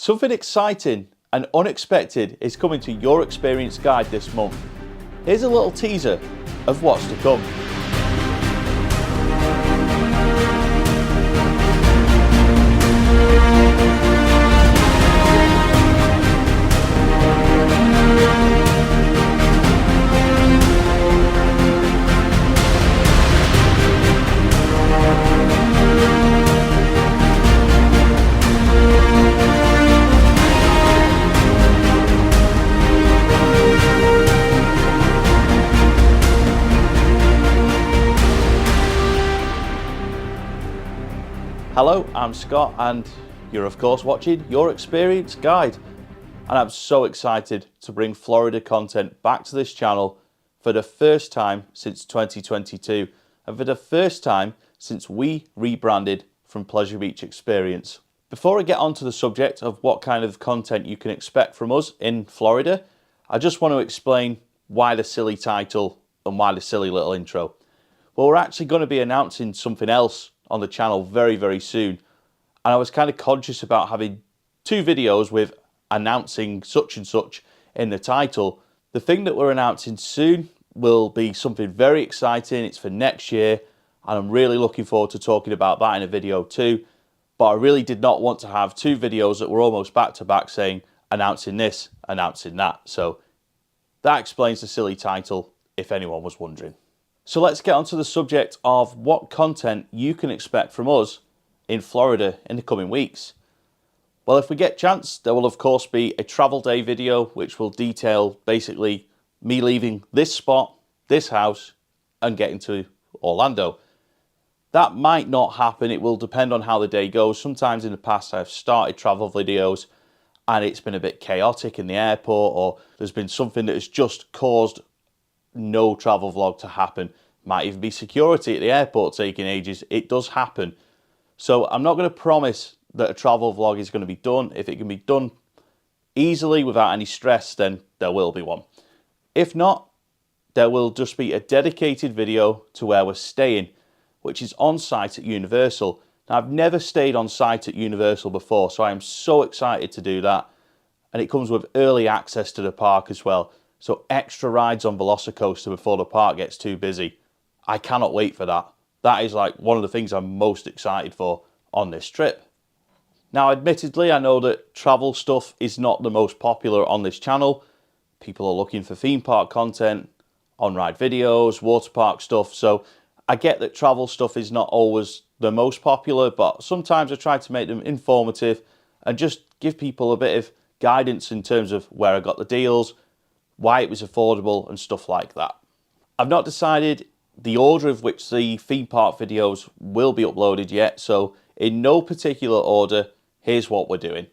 Something exciting and unexpected is coming to your experience guide this month. Here's a little teaser of what's to come. Hello, I'm Scott and you're of course watching Your Experience Guide. And I'm so excited to bring Florida content back to this channel for the first time since 2022 and for the first time since we rebranded from Pleasure Beach Experience. Before I get onto the subject of what kind of content you can expect from us in Florida, I just want to explain why the silly title and why the silly little intro. Well, we're actually going to be announcing something else on the channel very soon, and I was kind of conscious about having two videos with announcing such and such in the title. The thing that we're announcing soon will be something very exciting. It's for next year and I'm really looking forward to talking about that in a video too, but I really did not want to have two videos that were almost back to back saying announcing this, announcing that. So that explains the silly title if anyone was wondering. So let's get onto the subject of what content you can expect from us in Florida in the coming weeks. Well, if we get a chance, there will of course be a travel day video which will detail basically me leaving this spot, this house, and getting to Orlando. That might not happen, it will depend on how the day goes. Sometimes in the past I've started travel videos and it's been a bit chaotic in the airport, or there's been something that has just caused no travel vlog to happen. Might even be security at the airport taking ages. It does happen. So I'm not going to promise that a travel vlog is going to be done. If it can be done easily without any stress, then there will be one. If not, there will just be a dedicated video to where we're staying, which is on site at Universal. Now, I've never stayed on site at Universal before, so I am so excited to do that. And it comes with early access to the park as well. So extra rides on Velocicoaster before the park gets too busy. I cannot wait for that. That is like one of the things I'm most excited for on this trip. Now, admittedly, I know that travel stuff is not the most popular on this channel. People are looking for theme park content, on-ride videos, water park stuff. So I get that travel stuff is not always the most popular, but sometimes I try to make them informative and just give people a bit of guidance in terms of where I got the deals, why it was affordable and stuff like that. I've not decided the order of which the theme park videos will be uploaded yet, so in no particular order, here's what we're doing.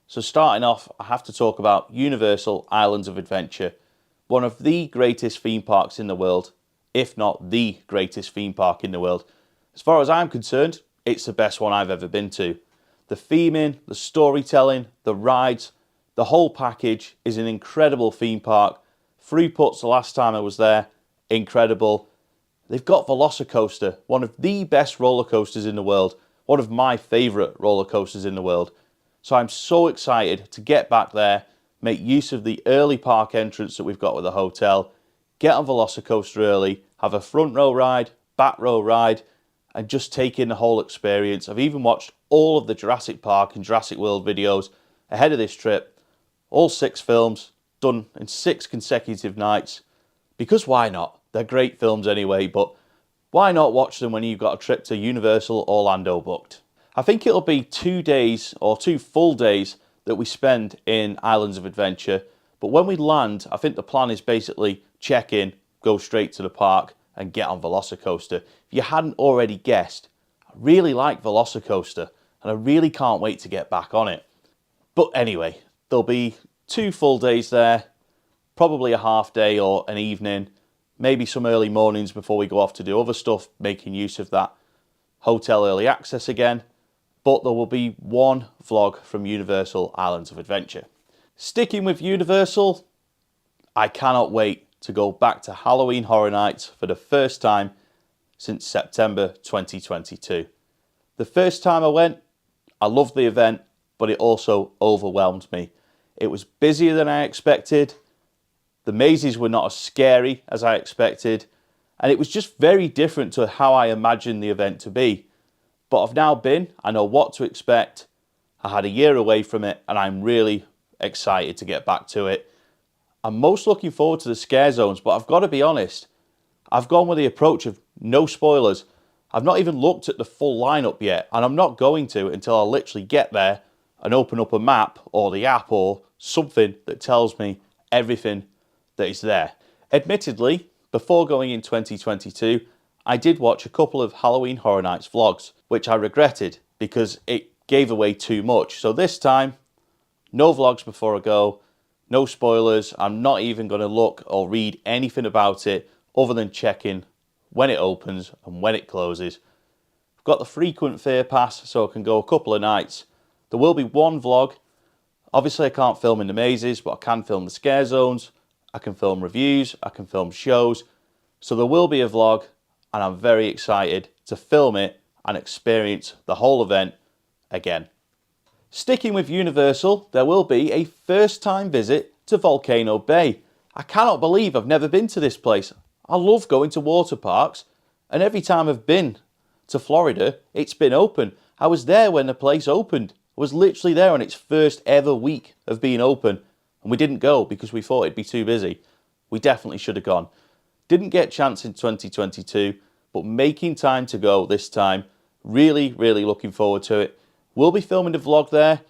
So starting off, I have to talk about Universal Islands of Adventure, one of the greatest theme parks in the world, if not the greatest theme park in the world. As far as I'm concerned, it's the best one I've ever been to. The theming, the storytelling, the rides, the whole package is an incredible theme park. Throughputs the last time I was there, incredible. They've got Velocicoaster, one of the best roller coasters in the world, one of my favourite roller coasters in the world. So I'm so excited to get back there, make use of the early park entrance that we've got with the hotel, get on Velocicoaster early, have a front row ride, back row ride, and just take in the whole experience. I've even watched all of the Jurassic Park and Jurassic World videos ahead of this trip. All 6 films done in 6 consecutive nights, because why not? They're great films anyway, but why not watch them when you've got a trip to Universal Orlando booked? I think it'll be 2 days or 2 full days that we spend in Islands of Adventure, but when we land, I think the plan is basically check in, go straight to the park and get on Velocicoaster. If you hadn't already guessed, I really like Velocicoaster and I really can't wait to get back on it. But anyway, there'll be 2 full days there, probably a half day or an evening, maybe some early mornings before we go off to do other stuff, making use of that hotel early access again. But there will be one vlog from Universal Islands of Adventure. Sticking with Universal, I cannot wait to go back to Halloween Horror Nights for the first time since September 2022. The first time I went, I loved the event, but it also overwhelmed me. It was busier than I expected. The mazes were not as scary as I expected, and it was just very different to how I imagined the event to be. But I've now been, I know what to expect. I had a year away from it, and I'm really excited to get back to it. I'm most looking forward to the scare zones, but I've got to be honest, I've gone with the approach of no spoilers. I've not even looked at the full lineup yet, and I'm not going to until I literally get there and open up a map or the app or something that tells me everything that is there. Admittedly, before going in 2022, I did watch a couple of Halloween Horror Nights vlogs, which I regretted because it gave away too much. So this time, no vlogs before I go, no spoilers. I'm not even going to look or read anything about it other than checking when it opens and when it closes. I've got the frequent fear pass, so I can go a couple of nights. There will be one vlog. Obviously I can't film in the mazes, but I can film the scare zones. I can film reviews, I can film shows. So there will be a vlog, and I'm very excited to film it and experience the whole event again. Sticking with Universal, there will be a first time visit to Volcano Bay. I cannot believe I've never been to this place. I love going to water parks, and every time I've been to Florida, it's been open. I was there when the place opened. I was literally there on its first ever week of being open, and we didn't go because we thought it'd be too busy. We definitely should have gone. Didn't get a chance in 2022, but making time to go this time. Really, really looking forward to it. We'll be filming the vlog there.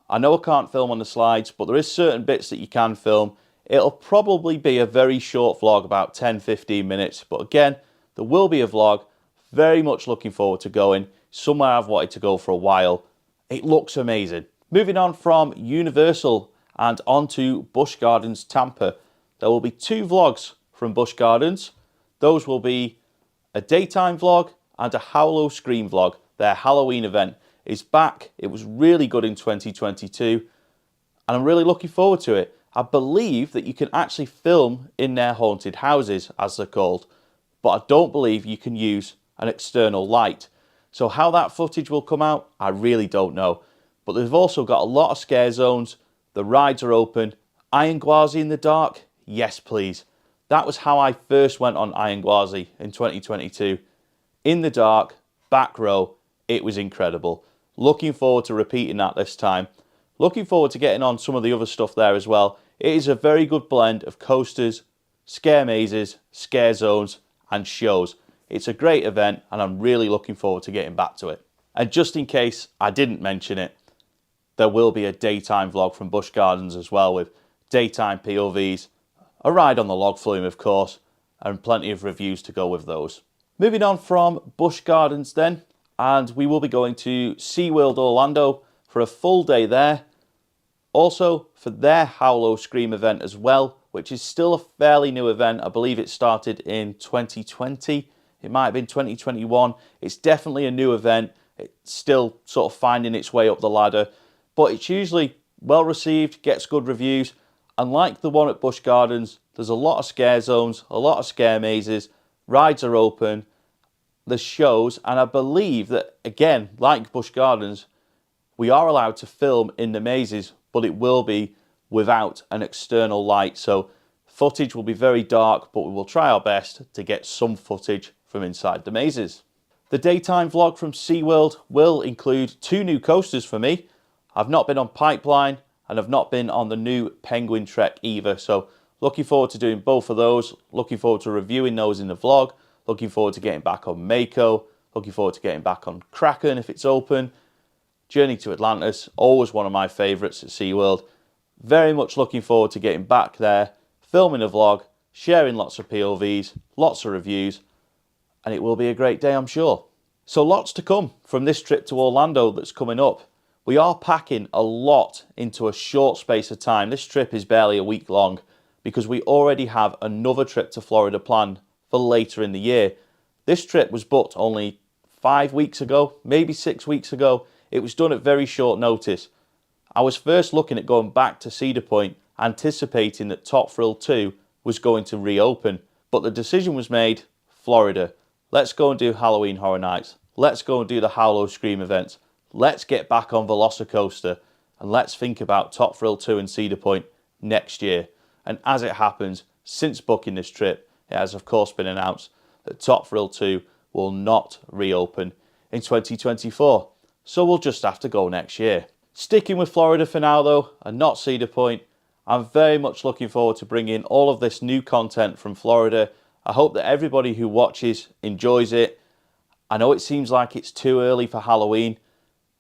I know I can't film on the slides, but there is certain bits that you can film. It'll probably be a very short vlog, about 10-15 minutes. But again, there will be a vlog. Very much looking forward to going. Somewhere I've wanted to go for a while. It looks amazing. Moving on from Universal and on to Busch Gardens Tampa. There will be 2 vlogs from Busch Gardens. Those will be a daytime vlog and a Howl-O-Scream vlog. Their Halloween event is back. It was really good in 2022, and I'm really looking forward to it. I believe that you can actually film in their haunted houses, as they're called, but I don't believe you can use an external light. So how that footage will come out, I really don't know. But they've also got a lot of scare zones. The rides are open. Iron Gwazi in the dark? Yes, please. That was how I first went on Iron Gwazi in 2022. In the dark, back row, it was incredible. Looking forward to repeating that this time. Looking forward to getting on some of the other stuff there as well. It is a very good blend of coasters, scare mazes, scare zones, and shows. It's a great event, and I'm really looking forward to getting back to it. And just in case I didn't mention it, there will be a daytime vlog from Busch Gardens as well, with daytime POVs, a ride on the log flume of course, and plenty of reviews to go with those. Moving on from Busch Gardens then, and we will be going to SeaWorld Orlando for a full day there. Also for their Howl-O-Scream event as well, which is still a fairly new event. I believe it started in 2020. It might have been 2021. It's definitely a new event. It's still sort of finding its way up the ladder, but it's usually well received, gets good reviews. And like the one at Busch Gardens, there's a lot of scare zones, a lot of scare mazes, rides are open, there's shows, and I believe that, again, like Busch Gardens, we are allowed to film in the mazes, but it will be without an external light. So footage will be very dark, but we will try our best to get some footage from inside the mazes. The daytime vlog from SeaWorld will include 2 new coasters for me. I've not been on Pipeline, and I've not been on the new Penguin Trek either. So looking forward to doing both of those. Looking forward to reviewing those in the vlog. Looking forward to getting back on Mako. Looking forward to getting back on Kraken if it's open. Journey to Atlantis, always one of my favourites at SeaWorld. Very much looking forward to getting back there, filming a vlog, sharing lots of POVs, lots of reviews, and it will be a great day, I'm sure. So lots to come from this trip to Orlando that's coming up. We are packing a lot into a short space of time. This trip is barely a week long because we already have another trip to Florida planned for later in the year. This trip was booked only 5 weeks ago, maybe 6 weeks ago. It was done at very short notice. I was first looking at going back to Cedar Point, anticipating that Top Thrill 2 was going to reopen. But the decision was made, Florida. Let's go and do Halloween Horror Nights. Let's go and do the Howl-O-Scream events. Let's get back on Velocicoaster. and let's think about Top Thrill 2 and Cedar Point next year. And as it happens, since booking this trip, it has of course been announced that Top Thrill 2 will not reopen in 2024. So we'll just have to go next year. Sticking with Florida for now though, and not Cedar Point, I'm very much looking forward to bringing all of this new content from Florida. I hope that everybody who watches enjoys it. I know it seems like it's too early for Halloween,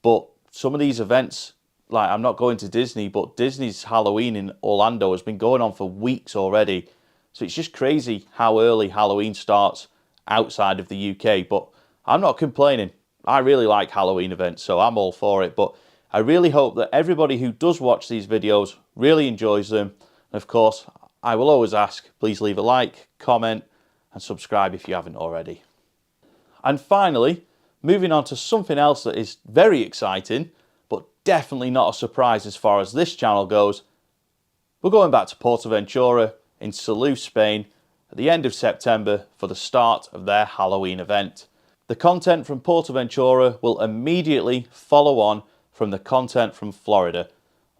but some of these events, like I'm not going to Disney, but Disney's Halloween in Orlando has been going on for weeks already. So it's just crazy how early Halloween starts outside of the UK, but I'm not complaining. I really like Halloween events, so I'm all for it, but I really hope that everybody who does watch these videos really enjoys them. And of course, I will always ask, please leave a like, comment, and subscribe if you haven't already. And finally, moving on to something else that is very exciting, but definitely not a surprise as far as this channel goes. We're going back to Portaventura in Salou, Spain at the end of September for the start of their Halloween event. The content from Portaventura will immediately follow on from the content from Florida.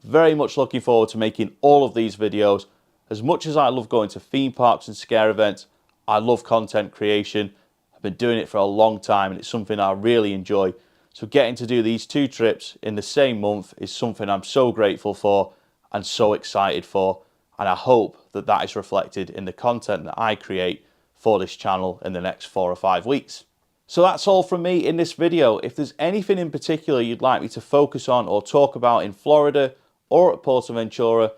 Very much looking forward to making all of these videos. As much as I love going to theme parks and scare events, I love content creation. I've been doing it for a long time and it's something I really enjoy. So getting to do these two trips in the same month is something I'm so grateful for and so excited for. And I hope that that is reflected in the content that I create for this channel in the next 4 or 5 weeks. So that's all from me in this video. If there's anything in particular you'd like me to focus on or talk about in Florida or at Portaventura,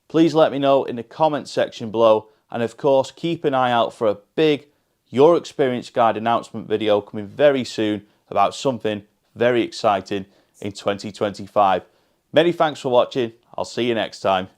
please let me know in the comment section below. And of course, keep an eye out for a big Your Experience Guide announcement video coming very soon about something very exciting in 2025. Many thanks for watching. I'll see you next time.